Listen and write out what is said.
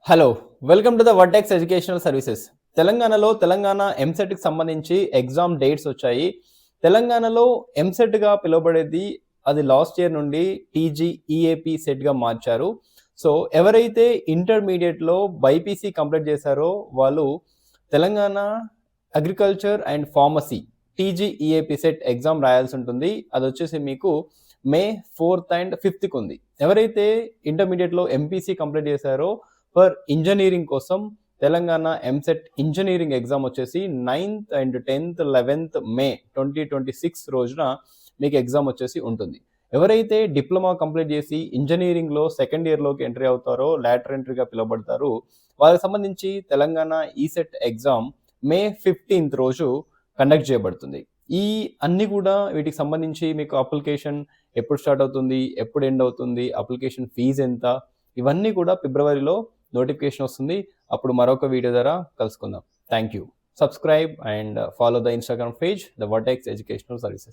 Hello! Welcome to the vertex educational services. తెలంగాణలో తెలంగాణ ఎంసెట్‌కి సంబంధించి exam dates వచ్చాయి. తెలంగాణలో ఎంసెట్‌గా పిలువబడేది అది లాస్ట్ ఇయర్ నుండి టీజీ, ఈఏపీ సెట్‌గా మార్చారు. సో, ఎవరైతే ఇంటర్మీడియేట్‌లో బైపీసీ కంప్లీట్ చేశారో వాళ్ళు Telangana agriculture and pharmacy TG, EAP set exam రాయాల్సి ఉంటుంది. అదొచ్చేసి మీకు మే 4థ్ అండ్ 5థ్‌కి ఉంది. ఎవరైతే ఇంటర్మీడియేట్‌లో ఎంపీసీ కంప్లీట్ చేశారో ఫర్ ఇంజినీరింగ్ కోసం తెలంగాణ ఎంసెట్ ఇంజినీరింగ్ ఎగ్జామ్ వచ్చేసి 9th అండ్ 10th 11th మే 2026 రోజున మీకు ఎగ్జామ్ వచ్చేసి ఉంటుంది. ఎవరైతే డిప్లొమా కంప్లీట్ చేసి ఇంజినీరింగ్లో సెకండ్ ఇయర్లోకి ఎంట్రీ అవుతారో లాటరల్ ఎంట్రీగా పిలువబడతారు. వాళ్ళకి సంబంధించి తెలంగాణ ఈసెట్ ఎగ్జామ్ మే 15th రోజు కండక్ట్ చేయబడుతుంది. ఈ అన్నీ కూడా వీటికి సంబంధించి మీకు అప్లికేషన్ ఎప్పుడు స్టార్ట్ అవుతుంది, ఎప్పుడు ఎండ్ అవుతుంది, అప్లికేషన్ ఫీజ్ ఎంత, ఇవన్నీ కూడా ఫిబ్రవరిలో నోటిఫికేషన్ వస్తుంది. అప్పుడు మరొక వీడియో ద్వారా కలుసుకుందాం. Thank you. Subscribe and follow the Instagram page the vertex educational services.